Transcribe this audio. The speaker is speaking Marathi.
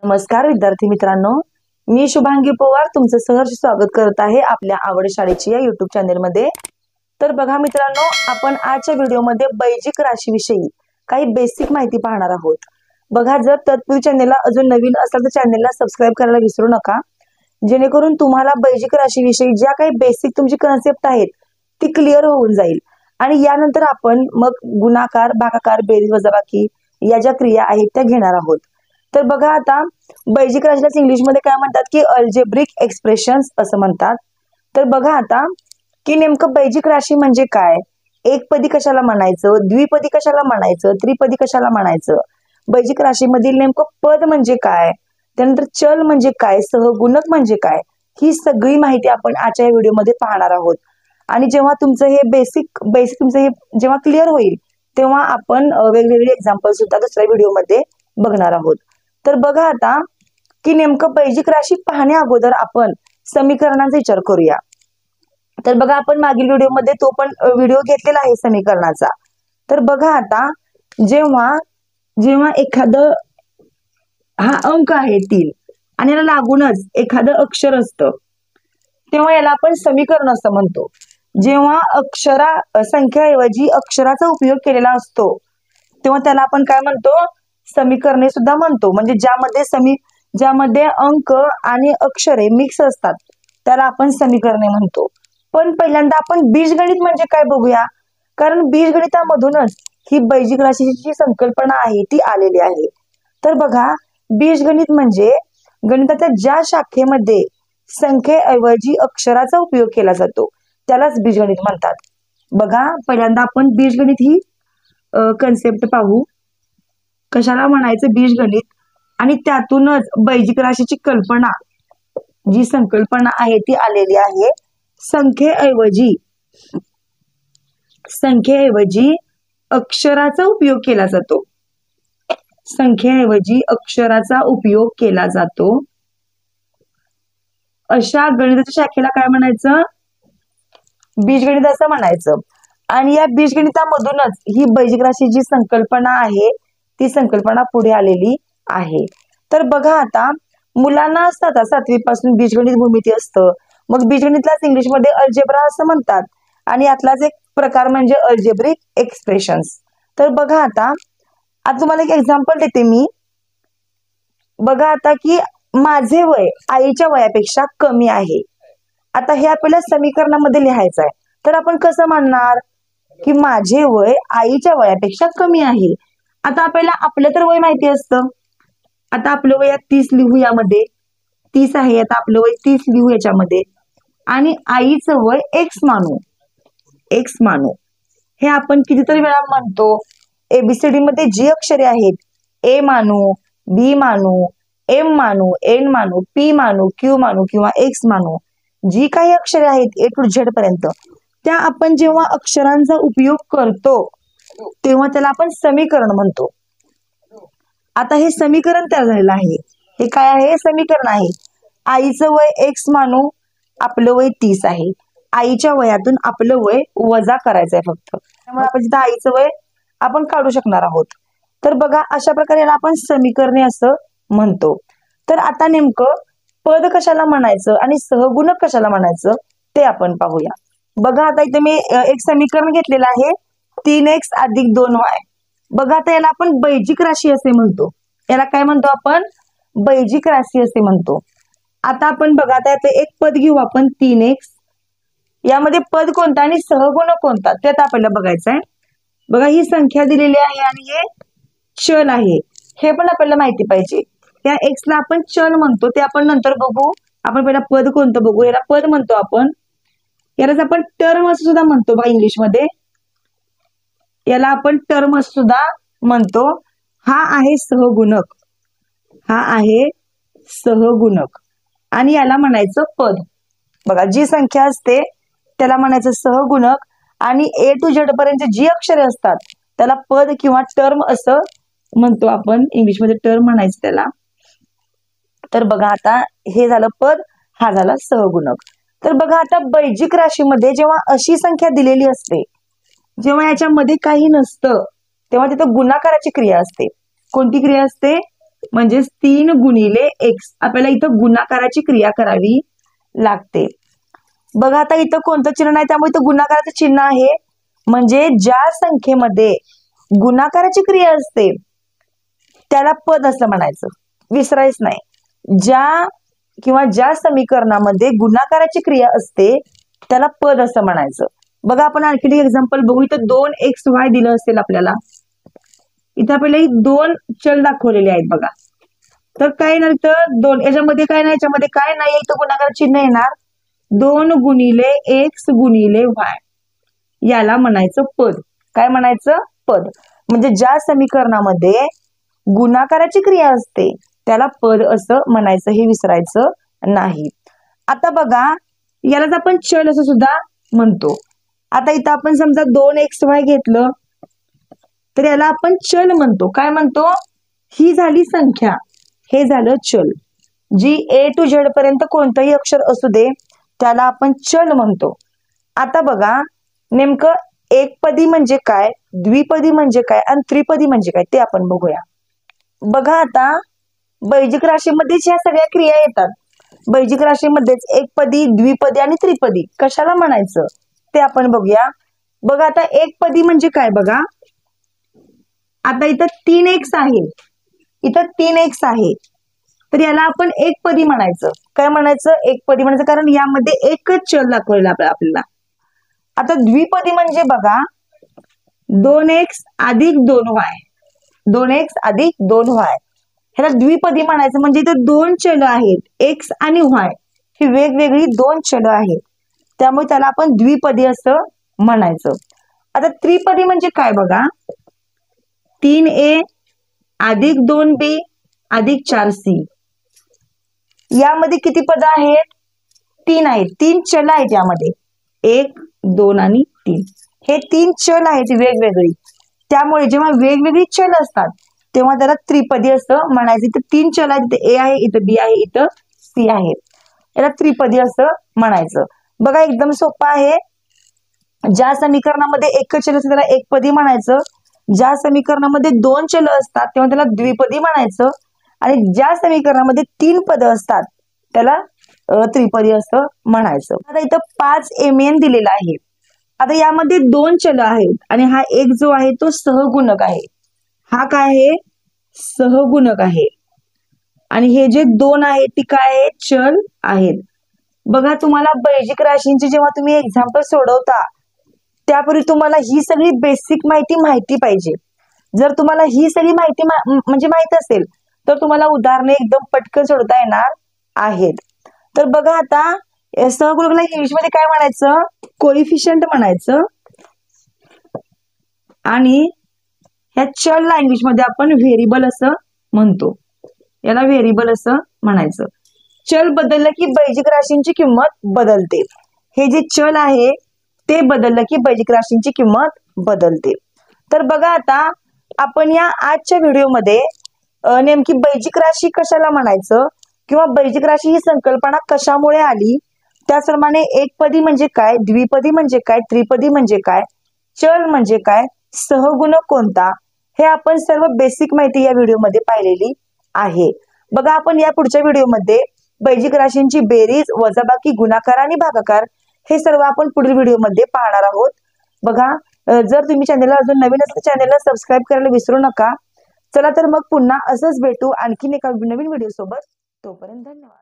नमस्कार विद्यार्थी मित्रांनो, मी शुभांगी पवार तुमचं सहर्ष स्वागत करत आहे आपल्या आवड शाळेची या YouTube चॅनेलमध्ये। तर बघा मित्रांनो, आपण आजच्या व्हिडिओमध्ये बैजिक राशीविषयी काही बेसिक माहिती पाहणार आहोत। बघा, जर तत्पूर्वी चॅनेलला अजून नवीन असाल तर चॅनेलला सबस्क्राइब करायला विसरू नका, जेणेकरून तुम्हाला बैजिक राशीविषयी ज्या काही बेसिक तुमची कन्सेप्ट आहेत ती क्लिअर होऊन जाईल। आणि यानंतर आपण मग गुणाकार, भागाकार, बेरीज, वजाबाकी या ज्या क्रिया आहेत त्या घेणार आहोत। तर बघा, आता बैजिक राशीला इंग्लिश मध्ये काय म्हणतात की अल्जेब्रिक एक्सप्रेशन्स असं म्हणतात। तर बघा आता की नेमकं बैजिक राशी म्हणजे काय, एकपदी कशाला म्हणायचं, द्विपदी कशाला म्हणायचं, त्रिपदी कशाला म्हणायचं, बैजिक राशीमधील नेमकं पद म्हणजे काय, त्यानंतर चल म्हणजे काय, सहगुणक म्हणजे काय, ही सगळी माहिती आपण आजच्या व्हिडिओमध्ये पाहणार आहोत। आणि जेव्हा तुमचं हे बेसिक तुमचं हे जेव्हा क्लिअर होईल तेव्हा आपण वेगवेगळे एक्झाम्पल सुद्धा दुसऱ्या व्हिडिओमध्ये बघणार आहोत। तर बघा आता की नेमकं बैजिक राशी पाहण्या अगोदर आपण समीकरणांचा विचार करूया। तर बघा, आपण मागील व्हिडिओमध्ये तो पण व्हिडिओ घेतलेला आहे समीकरणाचा। तर बघा आता जेव्हा जेव्हा एखादं हा अंक आहे 3 आणि याला लागूनच एखादं अक्षर असतं तेव्हा याला आपण समीकरण असं म्हणतो। जेव्हा संख्याऐवजी अक्षराचा उपयोग केलेला असतो तेव्हा त्याला आपण काय म्हणतो, समीकरणे सुद्धा म्हणतो। म्हणजे ज्यामध्ये अंक आणि अक्षरे मिक्स असतात त्याला आपण समीकरणे म्हणतो। पण पहिल्यांदा आपण बीजगणित म्हणजे काय बघूया, कारण बीजगणितामधूनच ही बैजिक राशीची संकल्पना आहे ती आलेली आहे। तर बघा, बीजगणित म्हणजे गणिताच्या ज्या शाखेमध्ये संख्येऐवजी अक्षराचा उपयोग केला जातो त्यालाच बीजगणित म्हणतात। बघा, पहिल्यांदा आपण बीजगणित ही कन्सेप्ट पाहू, कशाला म्हणायचं बीजगणित, आणि त्यातूनच बैजिक राशीची कल्पना, जी संकल्पना आहे ती आलेली आहे। संख्येऐवजी अक्षराचा उपयोग केला जातो, संख्येऐवजी अक्षराचा उपयोग केला जातो अशा गणिताच्या शाखेला काय म्हणायचं, बीजगणित असं म्हणायचं। आणि या बीजगणितामधूनच ही बैजिक राशी जी संकल्पना आहे ती संकल्पना पुढे आलेली आहे। तर बघा, आता मुलांना असतात 7वी पासून बीजगणित भूमिती असतं, मग बीजगणितलाच इंग्लिशमध्ये अल्जेब्रा असं म्हणतात, आणि यातलाच एक प्रकार म्हणजे अल्जेब्रिक एक्सप्रेशन्स। तर बघा, आता तुम्हाला एक एक्झाम्पल देते मी। बघा आता की माझे वय आईच्या वयापेक्षा कमी आहे। आता हे आपल्याला समीकरणामध्ये लिहायचं आहे, तर आपण कसं म्हणणार की माझे वय आईच्या वयापेक्षा कमी आहे। आता आपल्याला आपलं तर वय माहिती असतं, आता आपलं वय 30 लिहू, यामध्ये 30 आहे, आता आपलं वय 30 लिहू याच्यामध्ये, आणि आईचं वय एक्स मानू। हे आपण कितीतरी वेळा म्हणतो। एबीसीडी मध्ये जी अक्षरे आहेत, ए मानू, बी मानू, एम मानू, एन मानू, पी मानू, क्यू मानू किंवा एक्स मानू, जी काही अक्षरे आहेत ए टू झेड पर्यंत, त्या आपण जेव्हा अक्षरांचा उपयोग करतो तेव्हा त्याला आपण समीकरण म्हणतो। आता हे समीकरण तयार झालेलं आहे, हे काय आहे, समीकरण आहे। आईचं वय एक्स मानू, आपलं वय 30 आहे, आईच्या वयातून आपलं वय वजा करायचं आहे फक्त, त्यामुळे आपण तिथं आईचं वय आपण काढू शकणार आहोत। तर बघा, अशा प्रकारे याला आपण समीकरणे असं म्हणतो। तर आता नेमकं पद कशाला म्हणायचं आणि सहगुणक कशाला म्हणायचं ते आपण पाहूया। बघा, आता इथे मी एक समीकरण घेतलेलं आहे, 3x + 2y। बघा, आता याला आपण बैजिक राशी असे म्हणतो, याला काय म्हणतो आपण, बैजिक राशी असे म्हणतो। आता आपण बघा, आता याचं एक पद घेऊ आपण 3x, यामध्ये पद कोणता आणि सहगुणक कोणता ते आता आपल्याला बघायचं आहे। बघा, ही संख्या दिलेली आहे आणि हे चल आहे, हे पण आपल्याला माहिती पाहिजे। त्या एक्स ला आपण चल म्हणतो, ते आपण नंतर बघू। आपण पहिला पद कोणतं बघू, याला पद म्हणतो आपण, यालाच आपण टर्म असं सुद्धा म्हणतो बघा इंग्लिशमध्ये, याला आपण टर्म असं सुद्धा म्हणतो। हा आहे सहगुणक, आणि याला म्हणायचं पद। बघा, जी संख्या असते त्याला म्हणायचं सहगुणक, आणि ए टू झेड पर्यंत जी अक्षरे असतात त्याला पद किंवा टर्म असं म्हणतो आपण, इंग्लिशमध्ये टर्म म्हणायचं त्याला। तर बघा, आता हे झालं पद, हा झाला सहगुणक। तर बघा, आता बैजिक राशीमध्ये जेव्हा अशी संख्या दिलेली असते, जेव्हा याच्यामध्ये काही नसतं तेव्हा तिथं गुणाकाराची क्रिया असते। कोणती क्रिया असते, म्हणजेच 3 गुणिले x आपल्याला इथं गुणाकाराची क्रिया करावी लागते. बघा आता इथं कोणतं चिन्ह नाही त्यामुळे इथं गुणाकाराचं चिन्ह आहे. म्हणजे ज्या संख्येमध्ये गुणाकाराची क्रिया असते त्याला पद असं म्हणायचं, विसरायचं नाही. ज्या समीकरणामध्ये गुणाकाराची क्रिया असते त्याला पद असं म्हणायचं. बघा आपण आणखी एक एक्झाम्पल बघू. इथं 2xy दिलं असेल आपल्याला. इथं आपल्याला 2 चल दाखवलेले आहेत बघा. तर काय येणार इथं 2, याच्यामध्ये काय नाही, याच्यामध्ये काय नाही, इथं गुणाकार चिन्ह येणार 2 गुणिले x गुणिले y. याला म्हणायचं पद. काय म्हणायचं? पद. म्हणजे ज्या समीकरणामध्ये गुणाकाराची क्रिया असते त्याला पद असं म्हणायचं, हे विसरायचं नाही. आता बघा यालाच आपण चल असं सुद्धा म्हणतो. आता इथं आपण समजा 2xy घेतलं तर याला आपण चल म्हणतो. काय म्हणतो? ही झाली संख्या, हे झालं चल. जी A to Z पर्यंत कोणतंही अक्षर असू दे त्याला आपण चल म्हणतो. आता बघा नेमकं एकपदी म्हणजे काय, द्विपदी म्हणजे काय आणि त्रिपदी म्हणजे काय ते आपण बघूया. बघा आता बैजिक राशीमध्येच ह्या सगळ्या क्रिया येतात. बैजिक राशीमध्येच एकपदी, द्विपदी आणि त्रिपदी कशाला म्हणायचं ते आपण बघूया. बघा आता एकपदी म्हणजे काय बघा. आता इथं 3x आहे, इथं 3x आहे, तर याला आपण एकपदी म्हणायचं. काय म्हणायचं? एकपदी म्हणायचं, कारण यामध्ये एकच चल दाखवलेला आपल्याला. आता द्विपदी म्हणजे बघा 2x अधिक 2y, 2x अधिक 2y, ह्याला द्विपदी म्हणायचं. म्हणजे इथे 2 चल आहेत, x आणि y ही वेगवेगळी 2 चल आहेत, त्यामुळे त्याला आपण द्विपदी असं म्हणायचं. आता त्रिपदी म्हणजे काय बघा. 3a अधिक 2b अधिक 4c. यामध्ये किती पद आहेत? 3 आहेत. 3 चल आहेत यामध्ये, 1, 2 आणि 3. हे 3 चल आहेत वेगवेगळी. त्यामुळे जेव्हा वेगवेगळी चल असतात तेव्हा त्याला त्रिपदी असं म्हणायचं. इथं 3 चल आहेत, इथं a आहे, इथं b आहे, इथं c आहे, याला त्रिपदी असं म्हणायचं. बघा एकदम सोपं आहे. ज्या समीकरणामध्ये एकच चल असतं त्याला एकपदी म्हणायचं. ज्या समीकरणामध्ये 2 चल असतात तेव्हा त्याला द्विपदी म्हणायचं. आणि ज्या समीकरणामध्ये 3 पद असतात त्याला त्रिपदी असं म्हणायचं. आता इथं 5 mn दिलेला आहे. आता यामध्ये 2 चल आहेत आणि हा एक जो आहे तो सहगुणक आहे. हा काय आहे? सहगुणक आहे. आणि हे जे 2 आहेत ती काय आहे? चल आहेत. बघा तुम्हाला बैजिक राशींची जेव्हा तुम्ही एक्झाम्पल सोडवता त्यापूर्वी तुम्हाला ही सगळी बेसिक माहिती पाहिजे. जर तुम्हाला ही सगळी माहिती म्हणजे माहित असेल तर तुम्हाला उदाहरणे एकदम पटकन सोडवता येणार आहेत. तर बघा आता सहगुणकाला इंग्लिश मध्ये काय म्हणायचं? कोइफिशियंट म्हणायचं. आणि ह्या चलला इंग्लिश मध्ये आपण व्हेरिएबल असं म्हणतो. याला व्हेरिएबल असं म्हणायचं. चल बदललं की बैजिक राशींची किंमत बदलते. हे जे चल आहे ते बदललं की बैजिक राशींची किंमत बदलते. तर बघा आता आपण या आजच्या व्हिडिओमध्ये नेमकी बैजिक राशी कशाला म्हणायचं किंवा बैजिक राशी ही संकल्पना कशामुळे आली, त्याचप्रमाणे एकपदी म्हणजे काय, द्विपदी म्हणजे काय, त्रिपदी म्हणजे काय, चल म्हणजे काय, सहगुणक कोणता, हे आपण सर्व बेसिक माहिती या व्हिडिओमध्ये पाहिलेली आहे. बघा आपण या पुढच्या व्हिडिओमध्ये बैजिक राशींची बेरीज, वजाबाकी, गुणाकार आणि भागाकार हे सर्व आपण पुढील व्हिडिओमध्ये पाहणार आहोत. बघा जर तुम्ही चॅनलला अजून नवीन असेल तर चॅनलला सबस्क्राईब करायला विसरू नका. चला तर मग पुन्हा असंच भेटू आणखीन एका नवीन व्हिडिओ सोबत. तोपर्यंत धन्यवाद.